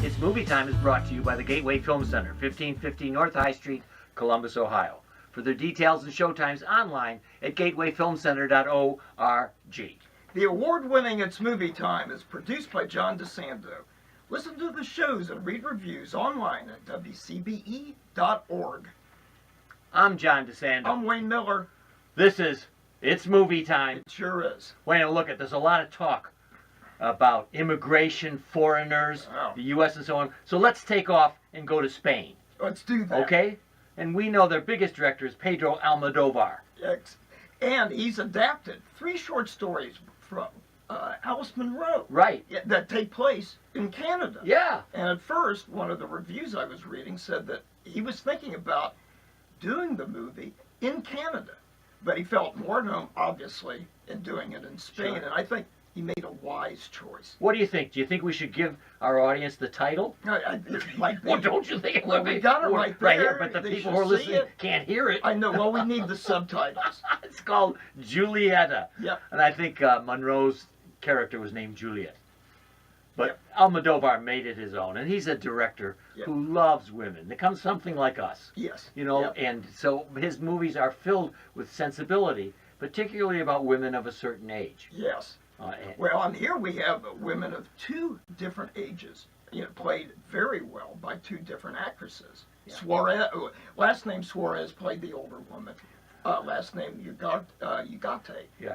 It's Movie Time is brought to you by the Gateway Film Center, 1550 North High Street, Columbus, Ohio. For their details and showtimes online at gatewayfilmcenter.org. The award-winning It's Movie Time is produced by John DeSando. Listen to the shows and read reviews online at WCBE.org. I'm John DeSando. I'm Wayne Miller. This is It's Movie Time. It sure is. Wayne, look at, there's a lot of talk about immigration, foreigners, the U.S. and so on. So let's take off and go to Spain. Let's do that. Okay? And we know their biggest director is Pedro Almodovar. Yes. And he's adapted 3 short stories from Alice Munro. Right. That take place in Canada. Yeah. And at first, one of the reviews I was reading said that he was thinking about doing the movie in Canada. But he felt more at home, obviously, in doing it in Spain. Sure. And I think he made a wise choice. What do you think? Do you think we should give our audience the title? It might be. Well, don't you think it Well, would be? we got it right there. Right here, but the They people should who are see listening it. can't hear it. I know. Well, we need the subtitles. It's called Julieta. Yep. And I think Monroe's character was named Juliet. But Yep. Almodovar made it his own. And he's a director Yep. who loves women. They come something like us. Yes. You know, Yep. and so his movies are filled with sensibility, particularly about women of a certain age. Yes. Well, and here we have women of 2 different ages, played very well by 2 different actresses. Yeah. Suarez, last name Suarez played the older woman. Last name Ugarte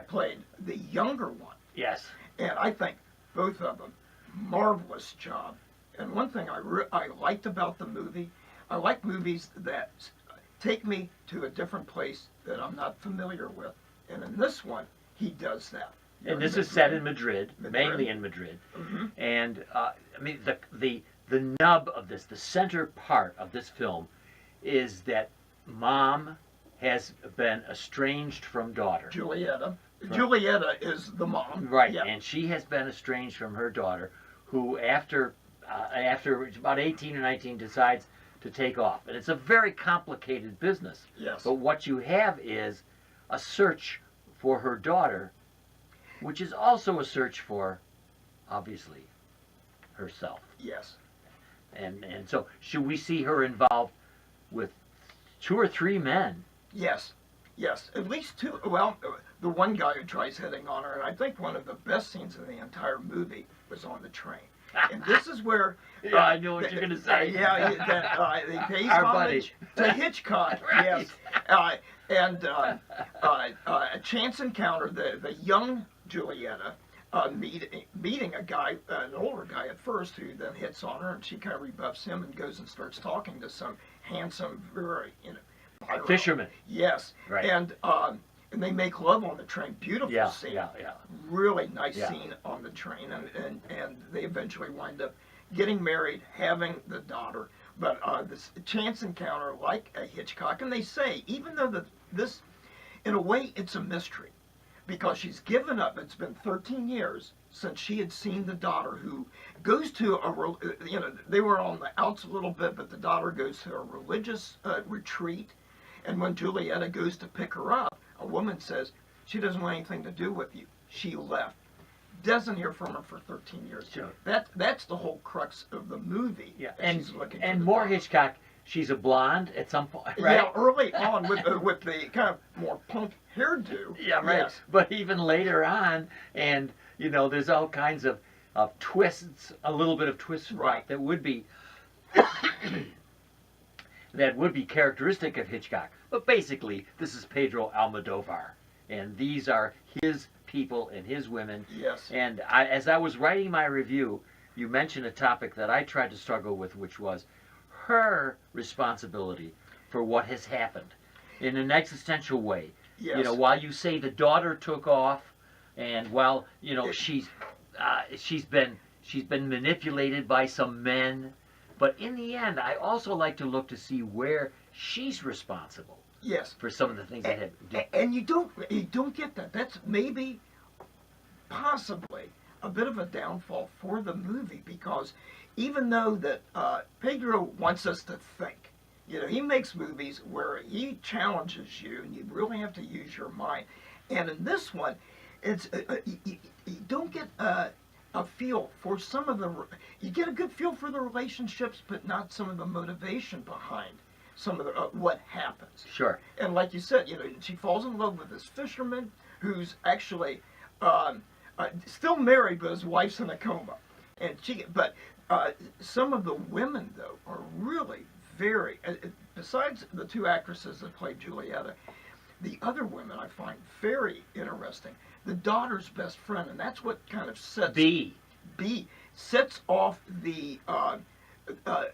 played the younger one. Yes. And I think both of them, marvelous job. And one thing I liked about the movie, I like movies that take me to a different place that I'm not familiar with. And in this one, he does that. And this is set in Madrid, mainly in Madrid. Mm-hmm. And I mean, the nub of this, the center part of this film, is that mom has been estranged from daughter. Julieta. Right. Julieta is the mom. Right, Yeah. and she has been estranged from her daughter, who after about 18 or 19 decides to take off. And it's a very complicated business. Yes. But what you have is a search for her daughter, which is also a search for, obviously, herself. Yes. And so should we see her involved with 2 or 3 men? Yes. Yes. At least 2. Well, the one guy who tries hitting on her, and I think one of the best scenes in the entire movie was on the train. And this is where... Yeah, I know what you're going to say. He pays Our homage buddy. to Hitchcock. Right. Yes. And a chance encounter, the young Julieta meeting a guy, an older guy at first, who then hits on her, and she kind of rebuffs him and goes and starts talking to some handsome, very, Fisherman. Yes. Right. And they make love on the train. Beautiful scene. Yeah. Really nice scene on the train, and they eventually wind up getting married, having the daughter. But this chance encounter, like a Hitchcock, and they say, even though this, in a way, it's a mystery, because she's given up. It's been 13 years since she had seen the daughter, who goes to they were on the outs a little bit, but the daughter goes to a religious retreat, and when Julieta goes to pick her up, a woman says, she doesn't want anything to do with you. She left. Doesn't hear from her for 13 years. Sure. That's the whole crux of the movie. Yeah, She's looking and for more daughter. Hitchcock. She's a blonde at some point, right? Yeah, early on with the kind of more punk hairdo. Yeah, right. Yes. But even later on, and there's all kinds of twists, a little bit of twists, Right. that would be characteristic of Hitchcock. But basically, this is Pedro Almodovar, and these are his people and his women. Yes. And as I was writing my review, you mentioned a topic that I tried to struggle with, which was her responsibility for what has happened in an existential way. Yes. While you say the daughter took off, and while she's been manipulated by some men, but in the end, I also like to look to see where she's responsible. Yes. For some of the things that have. And you don't get that. That's maybe, possibly, a bit of a downfall for the movie, because even though that Pedro wants us to think, he makes movies where he challenges you, and you really have to use your mind. And in this one, it's you don't get a feel for some of the, you get a good feel for the relationships, but not some of the motivation behind some of the, what happens. Sure. And like you said, she falls in love with this fisherman who's actually still married, but his wife's in a coma. And some of the women, though, are really very, besides the two actresses that played Julieta, the other women I find very interesting. The daughter's best friend, and that's what kind of sets off the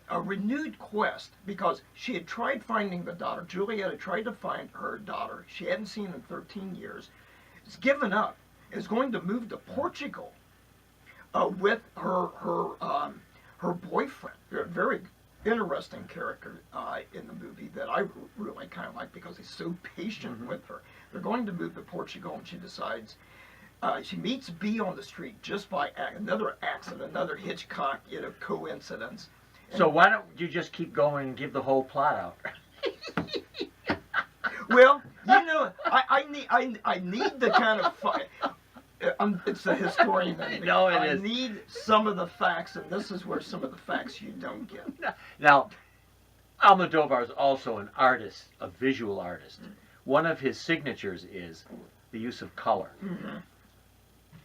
a renewed quest, because she had tried finding the daughter. Julieta tried to find her daughter. She hadn't seen in 13 years. It's given up. Is going to move to Portugal with her boyfriend. A very interesting character in the movie that I really kind of like, because he's so patient with her. They're going to move to Portugal, and she decides. She meets B on the street just by another accident, another Hitchcock, coincidence. So why don't you just keep going and give the whole plot out? Well, I need the kind of it's the historian in me. No, I need some of the facts, and this is where some of the facts you don't get. Now, Almodovar is also an artist, a visual artist. One of his signatures is the use of color.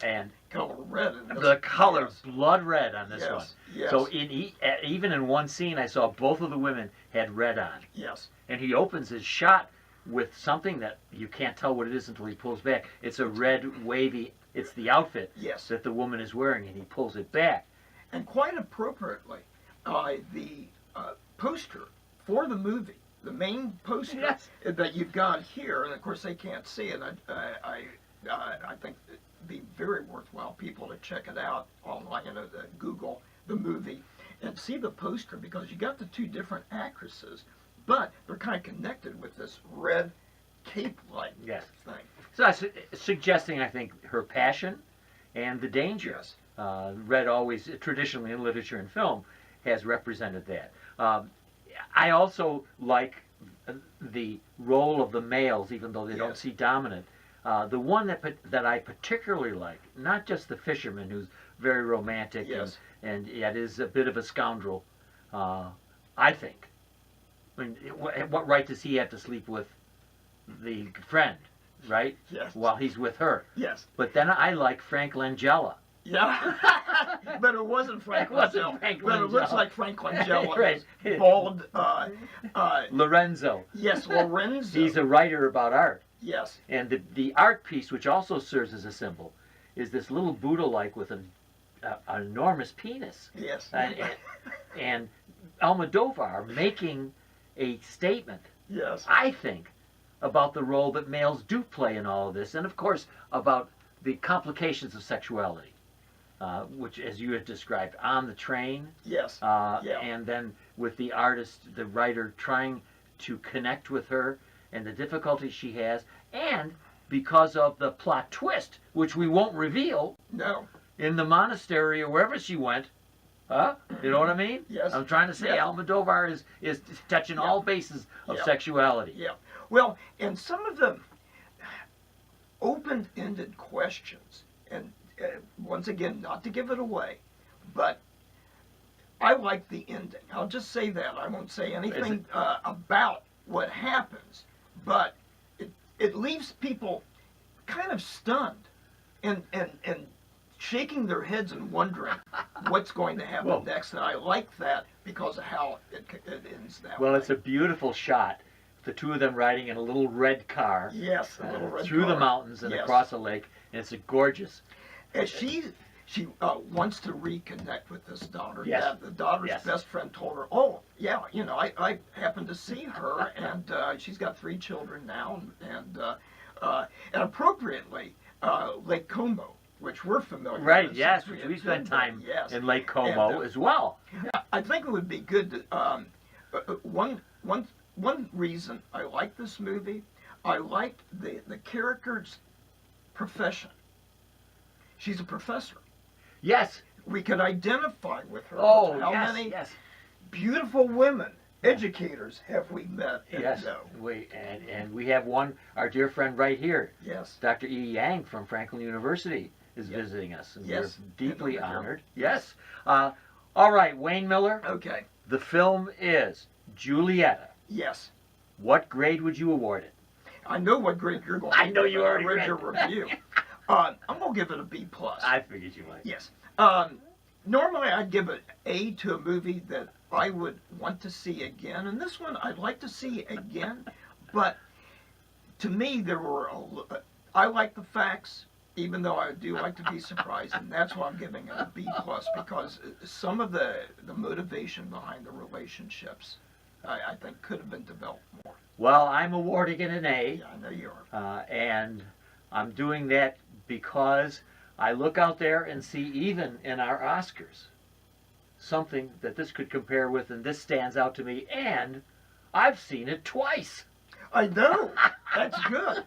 And color red. The color blood red on this one. Yes. So even in one scene, I saw both of the women had red on. Yes. And he opens his shot with something that you can't tell what it is until he pulls back. It's a red wavy. It's the outfit that the woman is wearing, and he pulls it back. And quite appropriately, the poster for the movie, the main poster that you've got here, and of course they can't see it. I think it'd be very worthwhile people to check it out online, Google the movie and see the poster, because you got the two different actresses, but they're kind of connected with this red cape-like thing. So that's suggesting, I think, her passion and the danger. Red always, traditionally in literature and film, has represented that. I also like the role of the males, even though they don't see dominant. The one that I particularly like, not just the fisherman who's very romantic and yet is a bit of a scoundrel, I think. I mean, what right does he have to sleep with the friend, right? Yes. While he's with her. Yes. But then I like Frank Langella. Yeah. But it wasn't Frank Langella. But it looks like Frank Langella. Right. Bald. Lorenzo. Yes, Lorenzo. He's a writer about art. Yes. And the art piece, which also serves as a symbol, is this little Buddha-like with an enormous penis. Yes. And Almodovar making a statement, I think, about the role that males do play in all of this, and of course about the complications of sexuality, which, as you had described, on the train. Yes. And then with the artist, the writer, trying to connect with her and the difficulties she has, and because of the plot twist, which we won't reveal. No. In the monastery or wherever she went. You know what I mean? Yes. I'm trying to say Almodovar is touching all bases of sexuality. Yeah. Well, and some of the open-ended questions, and once again, not to give it away, but I like the ending. I'll just say that. I won't say anything about what happens, but it leaves people kind of stunned and shaking their heads and wondering what's going to happen next. And I like that because of how it ends that way. Well, it's a beautiful shot. The two of them riding in a little red car. Yes, a little red through car. the mountains and across a lake, and it's gorgeous. And she wants to reconnect with this daughter. Yes. The daughter's best friend told her, "Oh, yeah, I happened to see her, and she's got 3 children now, and appropriately, Lake Como, which we're familiar with. Right, yes, which we spent time in Lake Como as well. I think it would be good to, one reason I like this movie, I like the character's profession. She's a professor. Yes. We could identify with her. Oh, How many beautiful women, educators, have we met and know? And we have one, our dear friend right here. Yes. Dr. E. Yang from Franklin University is Yeah. visiting us, and Yes. we're deeply And we're- honored. Yes. All right, Wayne Miller. Okay. The film is Julieta. Yes. What grade would you award it? I know what grade you're going. I know give you it. already I read read your it. review. I'm gonna give it a B plus. I figured you might. Yes. Normally I'd give an A to a movie that I would want to see again, and this one I'd like to see again. But to me, I like the facts, even though I do like to be surprised, and that's why I'm giving it a B plus, because some of the motivation behind the relationships, I think, could have been developed more. Well, I'm awarding it an A, Yeah, I know you are. and I'm doing that because I look out there and see, even in our Oscars, something that this could compare with, and this stands out to me, and I've seen it twice. I know. That's good.